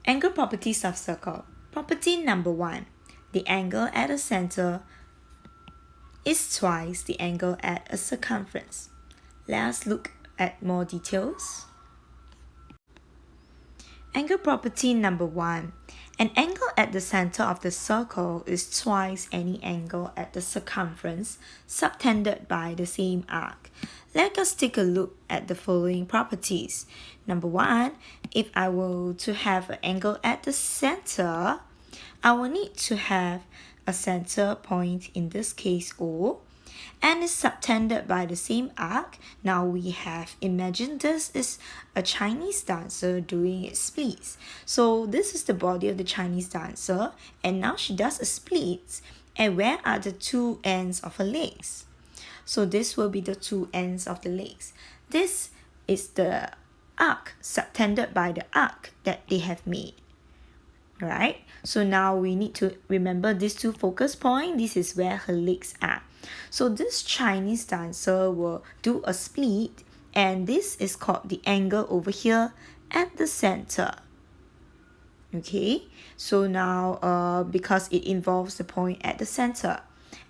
Angle properties of circle. Property number 1. The angle at the center is twice the angle at a circumference. Let's look at more details. Angle property number 1. An angle at the center of the circle is twice any angle at the circumference subtended by the same arc. Let us take a look at the following properties. Number 1, if I were to have an angle at the center, I will need to have a center point, in this case O, and is subtended by the same arc. Now we have imagined this is a Chinese dancer doing its splits. So this is the body of the Chinese dancer, and now she does a split. And where are the two ends of her legs? So this will be the two ends of the legs. This is the arc subtended by the arc that they have made. Right? So now we need to remember these two focus points. This is where her legs are. So this Chinese dancer will do a split, and this is called the angle over here at the center. Okay, so now because it involves the point at the center,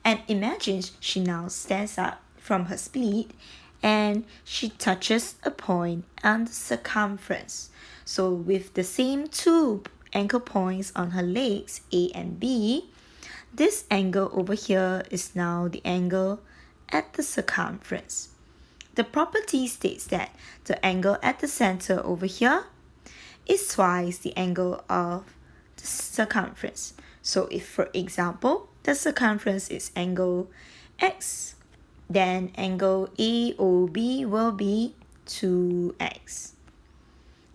and imagine she now stands up from her split and she touches a point on the circumference. So with the same two anchor points on her legs A and B, this angle over here is now the angle at the circumference. The property states that the angle at the center over here is twice the angle of the circumference. So if, for example, the circumference is angle X, then angle AOB will be 2x.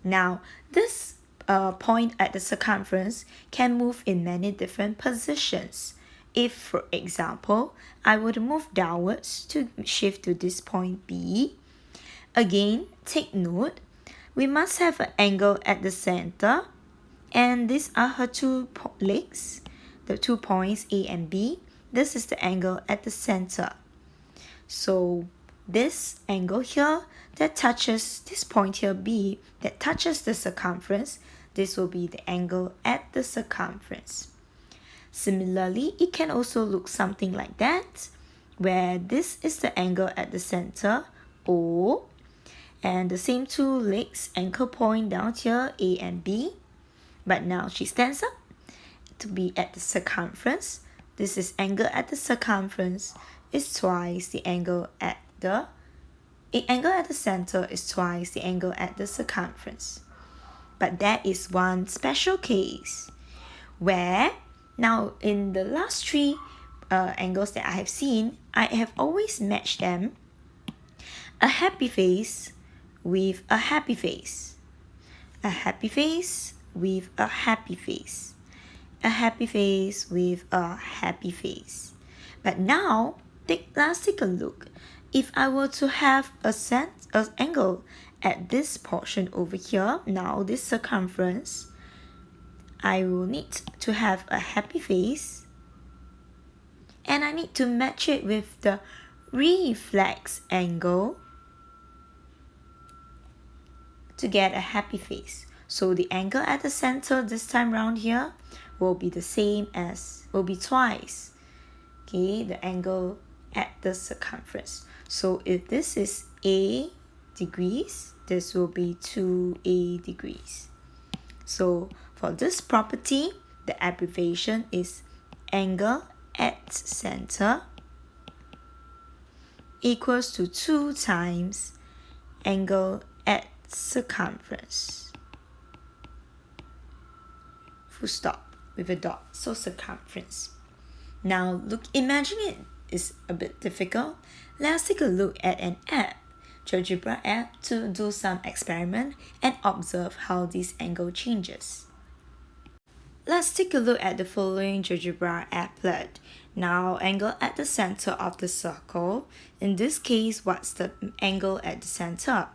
Now, this point at the circumference can move in many different positions. If, for example, I would move downwards to shift to this point B, again, take note, we must have an angle at the center, and these are her two legs, the 2 points A and B. This is the angle at the center. So this angle here that touches this point here B, that touches the circumference, this will be the angle at the circumference. Similarly, it can also look something like that, where this is the angle at the center, O, and the same two legs, anchor point down here, A and B. But now she stands up to be at the circumference. This is angle at the circumference is twice the angle at the angle at the center is twice the angle at the circumference. But that is one special case where now in the last three angles that I have seen, I have always matched them, a happy face with a happy face, a happy face with a happy face, a happy face with a happy face. But now let's take a look. If I were to have an angle at this portion over here, now this circumference, I will need to have a happy face, and I need to match it with the reflex angle to get a happy face. So the angle at the center this time round here will be the same as, will be twice, okay, the angle at the circumference. So if this is A degrees, this will be 2A degrees. So for this property, the abbreviation is angle at center equals to 2 times angle at circumference. Full stop with a dot, so circumference. Now look, imagine it is a bit difficult. Let's take a look at an app, GeoGebra app, to do some experiment and observe how this angle changes. Let's take a look at the following GeoGebra applet. Now, angle at the center of the circle. In this case, what's the angle at the center?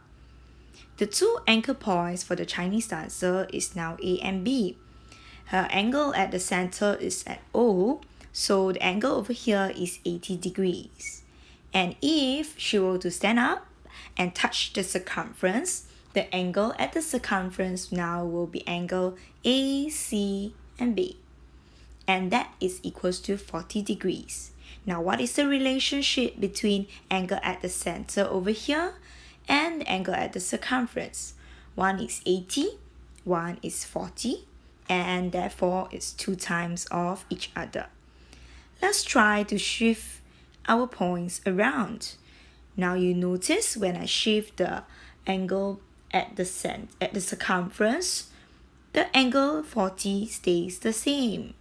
The two anchor points for the Chinese dancer is now A and B. Her angle at the center is at O, so the angle over here is 80 degrees. And if she were to stand up and touch the circumference, the angle at the circumference now will be angle AC and B. And that is equals to 40 degrees. Now what is the relationship between angle at the center over here and the angle at the circumference? One is 80, one is 40, and therefore it's 2 times of each other. Let's try to shift our points around. Now you notice when I shift the angle at the circumference, the angle 40 stays the same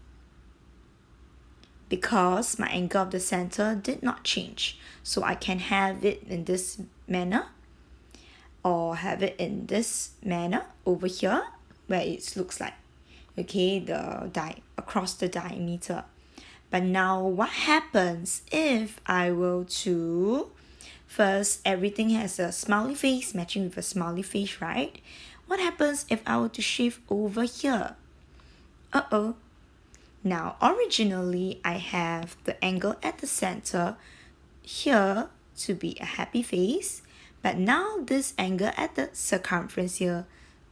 because my angle of the center did not change. So I can have it in this manner or have it in this manner over here where it looks like, okay, across the diameter. But now what happens if I will to, first everything has a smiley face matching with a smiley face, right? What happens if I were to shift over here? Now originally I have the angle at the center here to be a happy face, but now this angle at the circumference here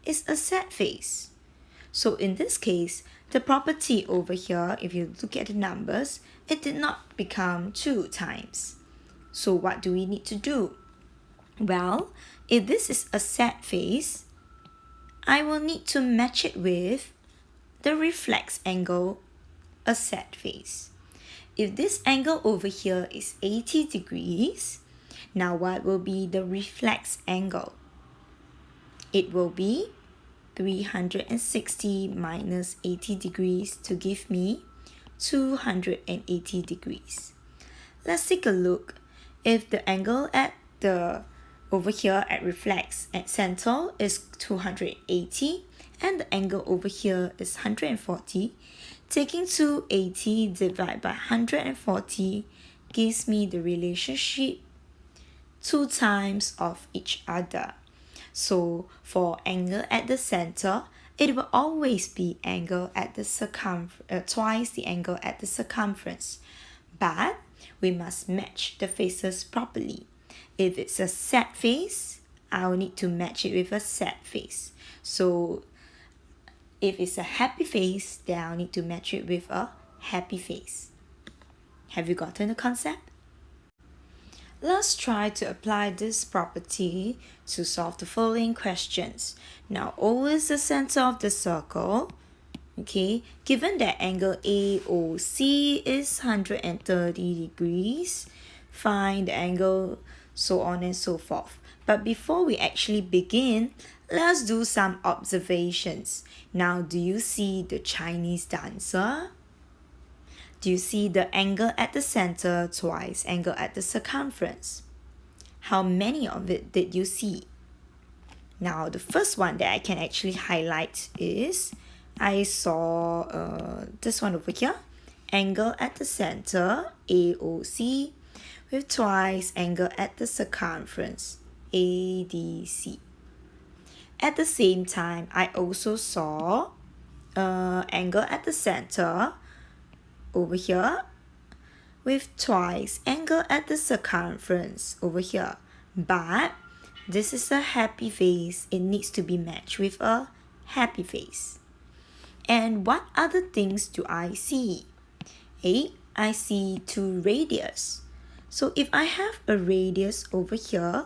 is a sad face. So in this case, the property over here, if you look at the numbers, it did not become 2 times. So what do we need to do? Well, if this is a sad face, I will need to match it with the reflex angle, a sad face. If this angle over here is 80 degrees, now what will be the reflex angle? It will be 360 minus 80 degrees to give me 280 degrees. Let's take a look. If the angle at the over here at reflex at center is 280 and the angle over here is 140, taking 280 divided by 140 gives me the relationship 2 times of each other. So for angle at the center, it will always be angle at the twice the angle at the circumference. But we must match the faces properly. If it's a sad face, I will need to match it with a sad face. So if it's a happy face, then I'll need to match it with a happy face. Have you gotten the concept? Let's try to apply this property to solve the following questions. Now, O is the center of the circle. Okay, given that angle AOC is 130 degrees, find the angle, so on and so forth. But before we actually begin, let's do some observations. Now, do you see the Chinese dancer? Do you see the angle at the center twice angle at the circumference? How many of it did you see? Now, the first one that I can actually highlight is I saw this one over here. Angle at the center, AOC, with twice angle at the circumference, ADC. At the same time, I also saw angle at the center over here with twice angle at the circumference over here. But this is a happy face. It needs to be matched with a happy face. And what other things do I see? I see 2 radius. So if I have a radius over here,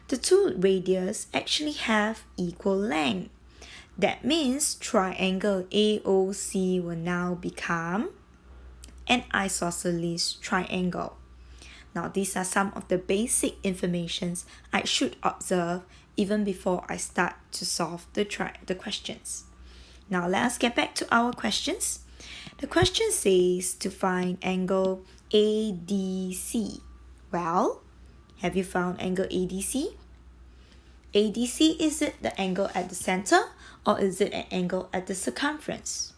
the 2 radius actually have equal length. That means triangle AOC will now become an isosceles triangle. Now, these are some of the basic informations I should observe even before I start to solve the questions. Now, let us get back to our questions. The question says to find angle ADC. Well, have you found angle ADC? ADC, is it the angle at the center or is it an angle at the circumference?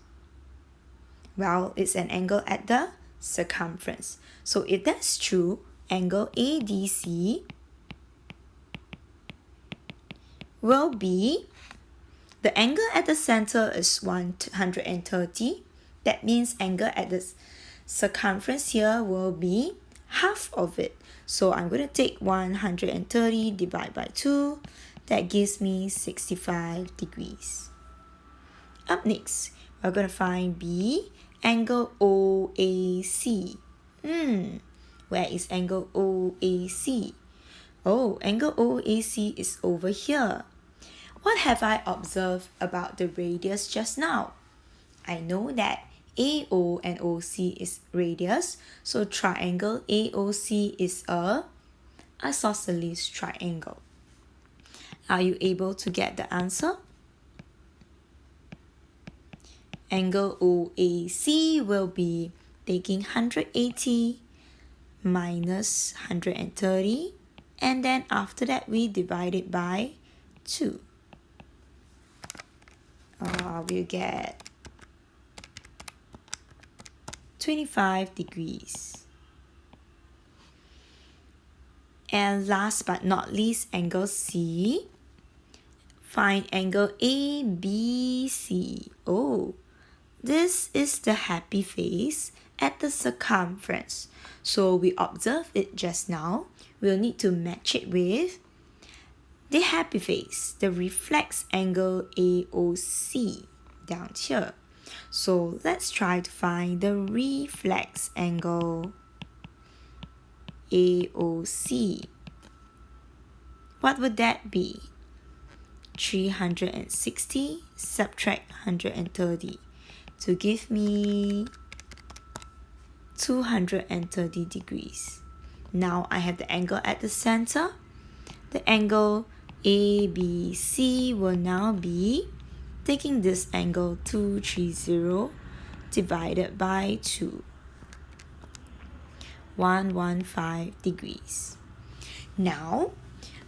Well, it's an angle at the circumference. So if that's true, angle ADC will be, the angle at the center is 130. That means angle at the circumference here will be half of it. So I'm going to take 130 divided by 2. That gives me 65 degrees. Up next, we're going to find B, angle OAC. Where is angle OAC? Oh, angle OAC is over here. What have I observed about the radius just now? I know that AO and OC is radius, so triangle AOC is a isosceles triangle. Are you able to get the answer? Angle OAC will be taking 180 minus 130, and then after that we divide it by 2. We'll get 25 degrees. And last but not least, angle C. Find angle ABC. Oh, this is the happy face at the circumference. So we observed it just now. We'll need to match it with the happy face, the reflex angle AOC down here. So let's try to find the reflex angle AOC. What would that be? 360 subtract 130 to give me 230 degrees. Now I have the angle at the center. The angle ABC will now be taking this angle 230 divided by 2. 115 degrees. Now,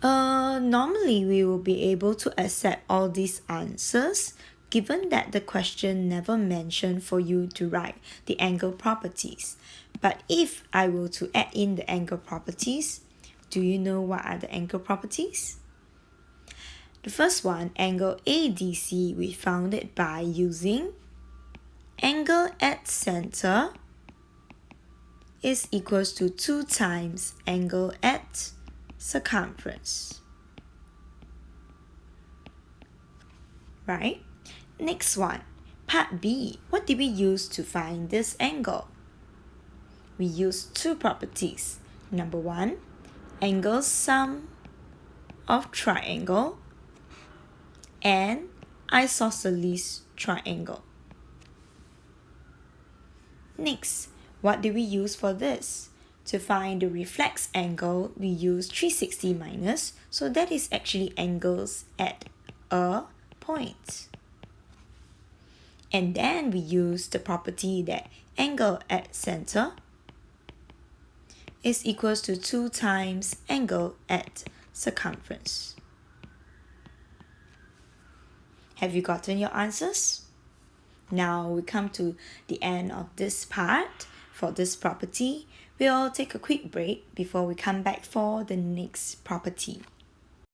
normally we will be able to accept all these answers given that the question never mentioned for you to write the angle properties. But if I were to add in the angle properties, do you know what are the angle properties? The first one, angle ADC, we found it by using angle at center is equals to 2 times angle at circumference. Right? Next one, part B. What did we use to find this angle? We used 2 properties. Number 1, angle sum of triangle and isosceles triangle. Next, what do we use for this? To find the reflex angle, we use 360 minus, so that is actually angles at a point. And then we use the property that angle at center is equals to 2 times angle at circumference. Have you gotten your answers? Now we come to the end of this part. For this property, we'll take a quick break before we come back for the next property.